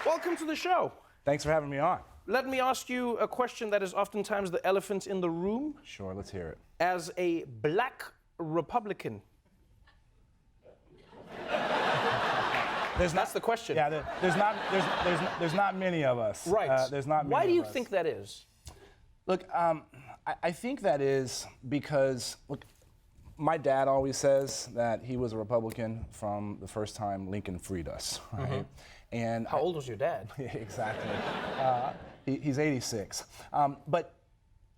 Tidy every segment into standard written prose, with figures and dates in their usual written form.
Welcome to the show. Thanks for having me on. Let me ask you a question that is oftentimes the elephant in the room. Sure, let's hear it. As a black Republican. That's the question. Yeah, there's not many of us. Right. There's not many Why do you of us. think that is? Look, I think that is because, look, my dad always says that he was a Republican from the first time Lincoln freed us, right? Mm-hmm. And How old was your dad? Exactly. He's 86. But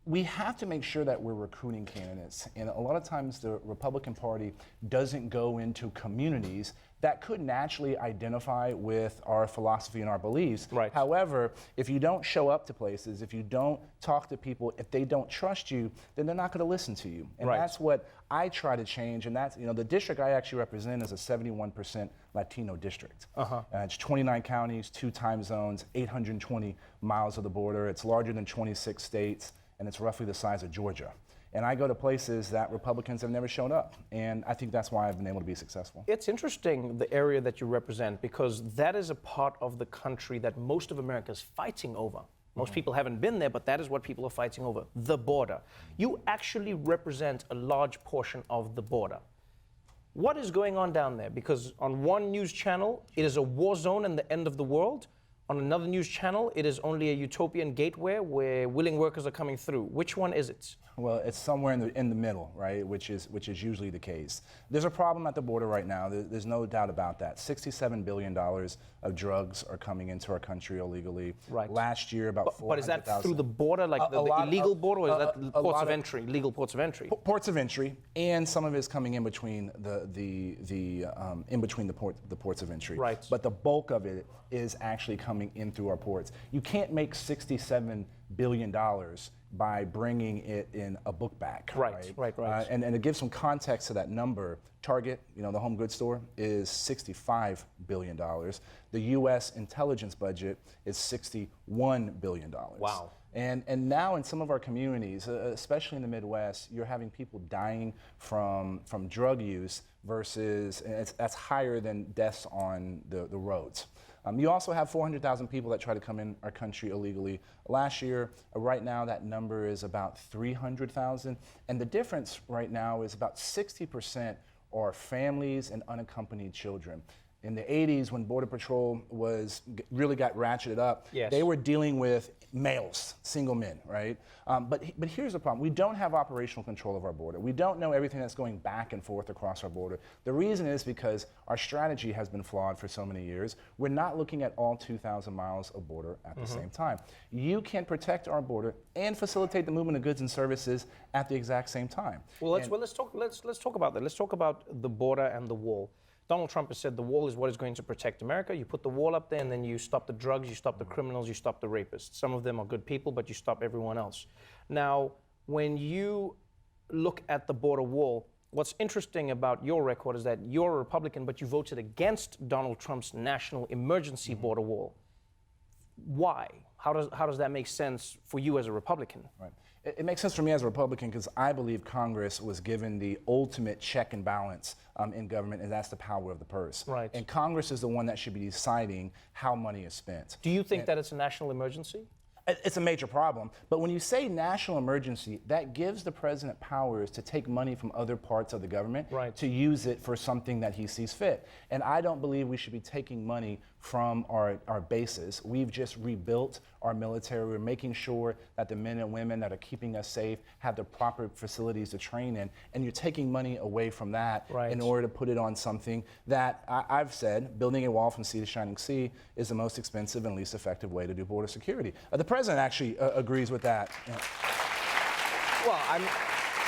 we have to make sure that we're recruiting candidates. And a lot of times the Republican Party doesn't go into communities that could naturally identify with our philosophy and our beliefs. Right. However, if you don't show up to places, if you don't talk to people, if they don't trust you, then they're not going to listen to you. And Right. that's what I try to change. And that's, the district I actually represent is a 71% Latino district. It's 29 counties, 2 time zones, 820 miles of the border. It's larger than 26 states, and it's roughly the size of Georgia. And I go to places that Republicans have never shown up. And I think that's why I've been able to be successful. It's interesting, the area that you represent, because that is a part of the country that most of America is fighting over. Most people haven't been there, but that is what people are fighting over, the border. You actually represent a large portion of the border. What is going on down there? Because on one news channel, it is a war zone and the end of the world. On another news channel, it is only a utopian gateway where willing workers are coming through. Which one is it? Well, it's somewhere in the middle, right? Which is usually the case. There's a problem at the border right now. There's no doubt about that. $67 billion of drugs are coming into our country illegally. Right. Last year, about 400,000. But is that through the border, like the illegal border, or is that ports of entry, legal ports of entry? Ports of entry, and some of it is coming in between the ports of entry. Right. But the bulk of it is actually coming in through our ports. You can't make $67 billion by bringing it in a book bag. Right. And to give some context to that number, Target, the home goods store, is $65 billion. The U.S. intelligence budget is $61 billion. Wow. And now in some of our communities, especially in the Midwest, you're having people dying from drug use versus, and that's higher than deaths on the roads. You also have 400,000 people that try to come in our country illegally. Last year, right now, that number is about 300,000. And the difference right now is about 60% are families and unaccompanied children. In the 80s, when Border Patrol really got ratcheted up, yes, they were dealing with males, single men, right? But here's the problem. We don't have operational control of our border. We don't know everything that's going back and forth across our border. The reason is because our strategy has been flawed for so many years. We're not looking at all 2,000 miles of border at the same time. You can protect our border and facilitate the movement of goods and services at the exact same time. Well, let's talk about that. Let's talk about the border and the wall. Donald Trump has said the wall is what is going to protect America. You put the wall up there and then you stop the drugs, you stop the criminals, you stop the rapists. Some of them are good people, but you stop everyone else. Now, when you look at the border wall, what's interesting about your record is that you're a Republican, but you voted against Donald Trump's national emergency border wall. Why? How does that make sense for you as a Republican? Right. It makes sense for me as a Republican because I believe Congress was given the ultimate check and balance in government, and that's the power of the purse. Right. And Congress is the one that should be deciding how money is spent. Do you think that it's a national emergency? It's a major problem, but when you say national emergency, that gives the president powers to take money from other parts of the government to use it for something that he sees fit. And I don't believe we should be taking money from our bases. We've just rebuilt our military. We're making sure that the men and women that are keeping us safe have the proper facilities to train in, and you're taking money away from that in order to put it on something that I've said, building a wall from sea to shining sea is the most expensive and least effective way to do border security. The president actually agrees with that. Yeah. Well,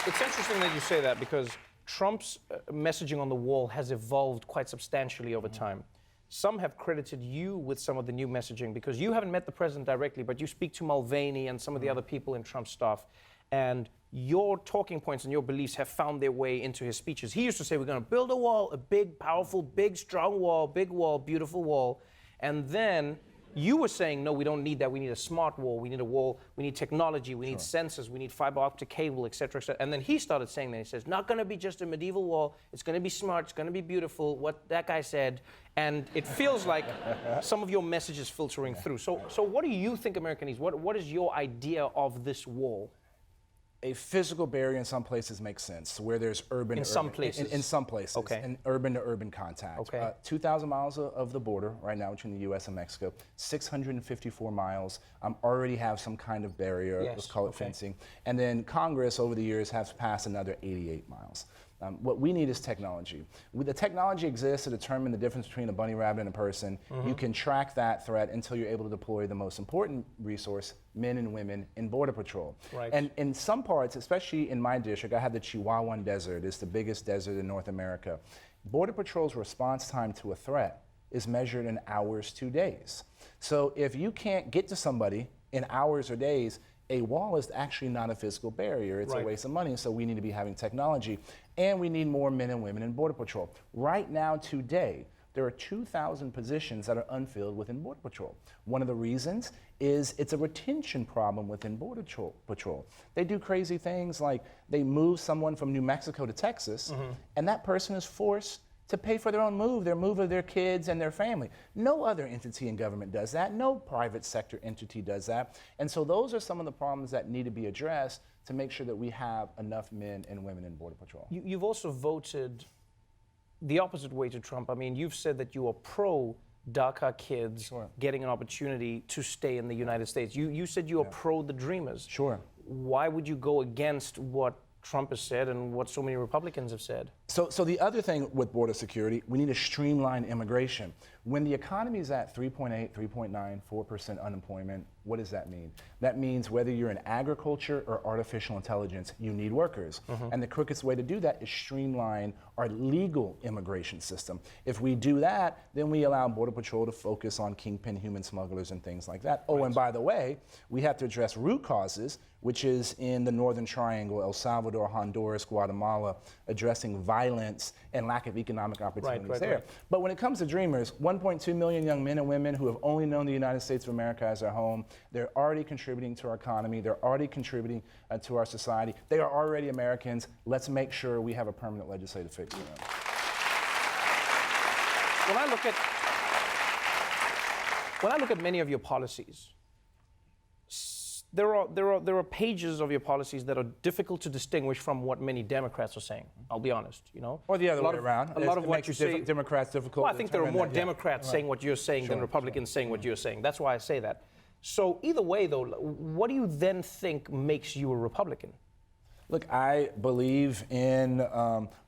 it's interesting that you say that because Trump's messaging on the wall has evolved quite substantially over time. Some have credited you with some of the new messaging because you haven't met the president directly, but you speak to Mulvaney and some of the other people in Trump's staff, and your talking points and your beliefs have found their way into his speeches. He used to say, we're going to build a wall, a big, powerful, big, strong wall, big wall, beautiful wall, and then You were saying, no, we don't need that. We need a smart wall. We need a wall. We need technology. We need sensors. We need fiber optic cable, et cetera, et cetera. And then he started saying that. He says, not going to be just a medieval wall. It's going to be smart. It's going to be beautiful, what that guy said. And it feels like some of your message is filtering through. So what do you think America needs? What is your idea of this wall? A physical barrier in some places makes sense, where there's urban. In some places. In some places. Okay. And urban to urban contact. Okay. 2,000 miles of the border right now between the U.S. and Mexico. 654 miles already have some kind of barrier. Yes. Let's call it fencing. And then Congress over the years has passed another 88 miles. What we need is technology. The technology exists to determine the difference between a bunny rabbit and a person. You can track that threat until you're able to deploy the most important resource, men and women in Border Patrol. Right. And in some parts, especially in my district, I have the Chihuahuan Desert. It's the biggest desert in North America. Border Patrol's response time to a threat is measured in hours to days. So if you can't get to somebody in hours or days, a wall is actually not a physical barrier. It's a waste of money, so we need to be having technology. And we need more men and women in Border Patrol. Right now, today, there are 2,000 positions that are unfilled within Border Patrol. One of the reasons is it's a retention problem within Border Patrol. They do crazy things like they move someone from New Mexico to Texas, and that person is forced to pay for their own move of their kids and their family. No other entity in government does that. No private sector entity does that. And so those are some of the problems that need to be addressed to make sure that we have enough men and women in Border Patrol. You've also voted the opposite way to Trump. I mean, you've said that you are pro DACA kids getting an opportunity to stay in the United States. You said you are pro the Dreamers. Sure. Why would you go against what Trump has said and what so many Republicans have said? So the other thing with border security, we need to streamline immigration. When the economy is at 3.8, 3.9, 4% unemployment, what does that mean? That means whether you're in agriculture or artificial intelligence, you need workers. And the quickest way to do that is streamline our legal immigration system. If we do that, then we allow Border Patrol to focus on kingpin human smugglers and things like that. Oh, and by the way, we have to address root causes, which is in the Northern Triangle, El Salvador, Honduras, Guatemala, addressing violence and lack of economic opportunities there. But when it comes to Dreamers, 1.2 million young men and women who have only known the United States of America as their home, they're already contributing to our economy, they're already contributing to our society, they are already Americans. Let's make sure we have a permanent legislative fix for them. When I look at many of your policies, there are pages of your policies that are difficult to distinguish from what many Democrats are saying. I'll be honest, you know. Or the other way around. A lot of what you say, Democrats difficult. Well, I think there are more Democrats saying what you're saying than Republicans saying what you're saying. That's why I say that. So either way, though, what do you then think makes you a Republican? Look, I believe in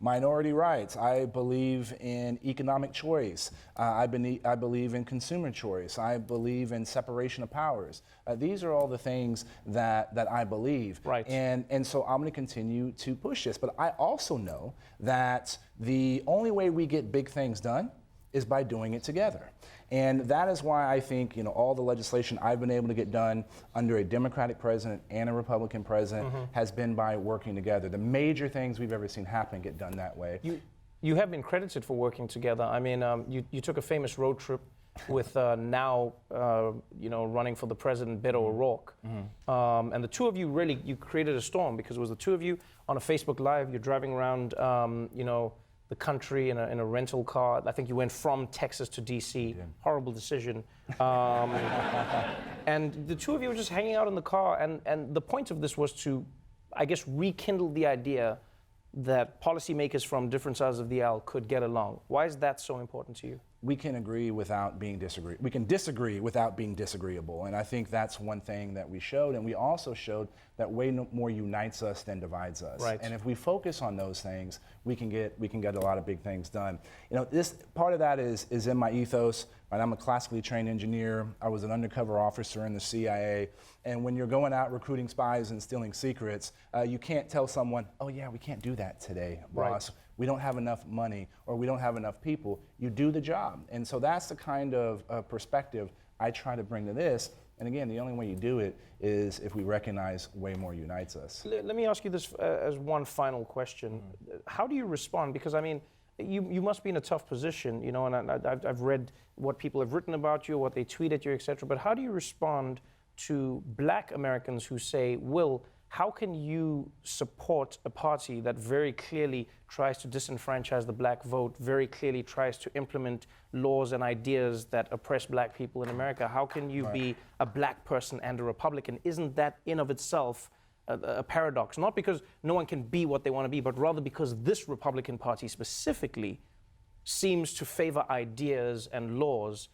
minority rights. I believe in economic choice. I believe in consumer choice. I believe in separation of powers. These are all the things that I believe. Right. And so I'm going to continue to push this. But I also know that the only way we get big things done is by doing it together. And that is why I think, you know, all the legislation I've been able to get done under a Democratic president and a Republican president has been by working together. The major things we've ever seen happen get done that way. You have been credited for working together. I mean, you took a famous road trip with now, you know, running for the president, Beto O'Rourke. And the two of you really, you created a storm because it was the two of you on a Facebook Live. You're driving around, you know, the country in a rental car. I think you went from Texas to DC. Horrible decision. And the two of you were just hanging out in the car. And the point of this was to, I guess, rekindle the idea that policymakers from different sides of the aisle could get along. Why is that so important to you? We can agree without being disagreeable. We can disagree without being disagreeable. And I think that's one thing that we showed. And we also showed that way more unites us than divides us. Right. And if we focus on those things, we can get a lot of big things done. You know, this part of that is in my ethos. Right? I'm a classically trained engineer. I was an undercover officer in the CIA. And when you're going out recruiting spies and stealing secrets, you can't tell someone, oh yeah, we can't do that today, boss. Right. We don't have enough money or we don't have enough people. You do the job. And so that's the kind of perspective I try to bring to this. And again, the only way you do it is if we recognize way more unites us. Let me ask you this as one final question. How do you respond? Because I mean, you must be in a tough position, you know, and I've read what people have written about you, what they tweet at you, etc. But how do you respond to black Americans who say, Will, how can you support a party that very clearly tries to disenfranchise the black vote, very clearly tries to implement laws and ideas that oppress black people in America? How can you be a black person and a Republican? Isn't that in of itself a paradox? Not because no one can be what they want to be, but rather because this Republican Party specifically seems to favor ideas and laws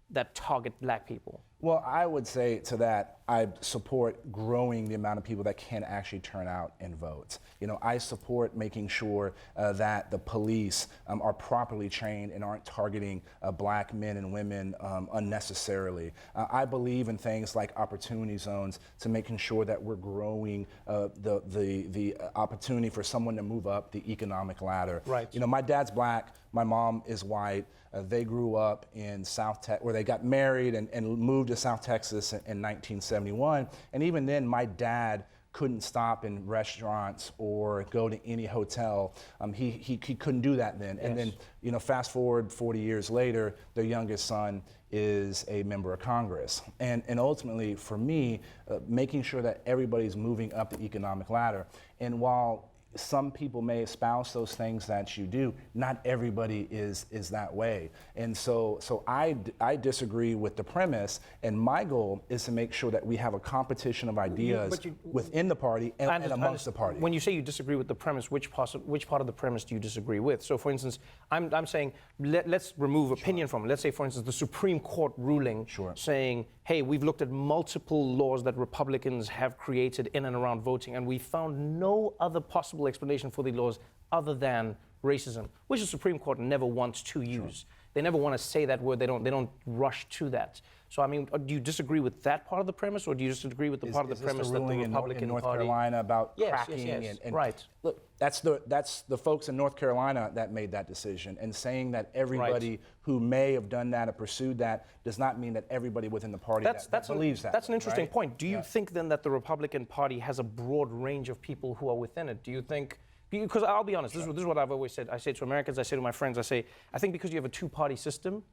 that target black people. Well, I would say to that, I support growing the amount of people that can actually turn out and vote. You know, I support making sure that the police are properly trained and aren't targeting black men and women unnecessarily. I believe in things like opportunity zones to making sure that we're growing the opportunity for someone to move up the economic ladder. Right. You know, my dad's black, my mom is white. They grew up in South Texas, where they got married and moved to South Texas in 1971. And even then, my dad couldn't stop in restaurants or go to any hotel. He couldn't do that then. And then, you know, fast forward 40 years later, their youngest son is a member of Congress. And ultimately, for me, making sure that everybody's moving up the economic ladder. And while some people may espouse those things that you do, not everybody is that way. And so I disagree with the premise, and my goal is to make sure that we have a competition of ideas within the party and amongst the party. When you say you disagree with the premise, which part of the premise do you disagree with? So for instance, I'm saying let's remove opinion from it. Let's say, for instance, the Supreme Court ruling saying, hey, we've looked at multiple laws that Republicans have created in and around voting, and we found no other possible explanation for the laws other than racism, which the Supreme Court never wants to use. They never want to say that word. They don't rush to that. So I mean, do you disagree with that part of the premise, or do you disagree with the part of the premise that the Republican in North Party? Carolina about cracking and right? Look, that's the folks in North Carolina that made that decision, and saying that everybody who may have done that or pursued that does not mean that everybody within the party that believes that. That's an interesting point. Do you think then that the Republican Party has a broad range of people who are within it? Do you think? Because I'll be honest, this is what I've always said. I say to Americans, I say to my friends, I think because you have a two-party system,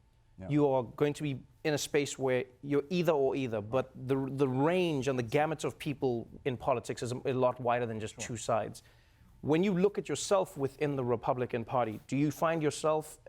you are going to be in a space where you're either or either, but the range and the gamut of people in politics is a lot wider than just two sides. When you look at yourself within the Republican Party, do you find yourself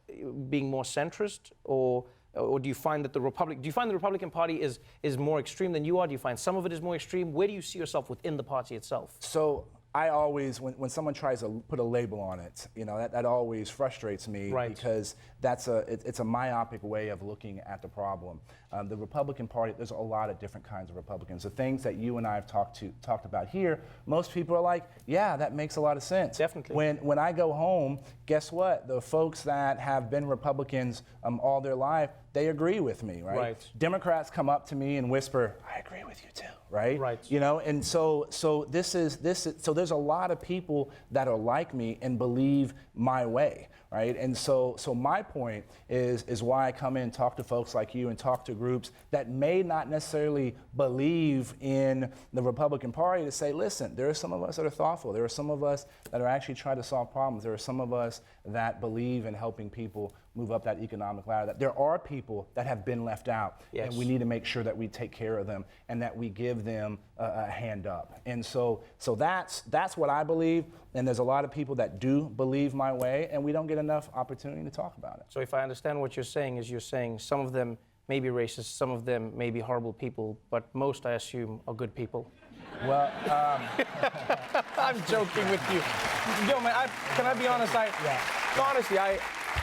being more centrist, or do you find that the Republican Party is more extreme than you are? Do you find some of it is more extreme? Where do you see yourself within the party itself? So I always, when someone tries to put a label on it, you know, that always frustrates me, because it's a myopic way of looking at the problem. The Republican Party, there's a lot of different kinds of Republicans. The things that you and I have talked about here, most people are like, yeah, that makes a lot of sense. Definitely. When I go home, guess what? The folks that have been Republicans all their life, they agree with me, right? Democrats come up to me and whisper, I agree with you too, right? You know, and so there's a lot of people that are like me and believe my way, right? And so my point is why I come in and talk to folks like you and talk to groups that may not necessarily believe in the Republican Party, to say, listen, there are some of us that are thoughtful. There are some of us that are actually trying to solve problems. There are some of us that believe in helping people move up that economic ladder. That there are people that have been left out, and we need to make sure that we take care of them and that we give them a hand up. And so that's what I believe. And there's a lot of people that do believe my way, and we don't get enough opportunity to talk about it. So if I understand what you're saying, is you're saying some of them may be racist, some of them may be horrible people, but most, I assume, are good people. Well, I'm joking with you. Yo, man, can I be honest? Honestly, I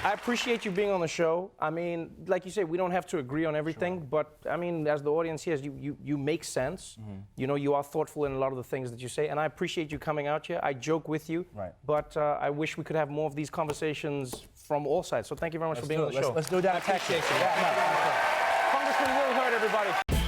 appreciate you being on the show. I mean, like you say, we don't have to agree on everything, but I mean, as the audience hears, you make sense. You know, you are thoughtful in a lot of the things that you say, and I appreciate you coming out here. I joke with you, but I wish we could have more of these conversations from all sides. So thank you very much for being on the show. Let's do that. I appreciate you. Congressman Will Hurd, everybody.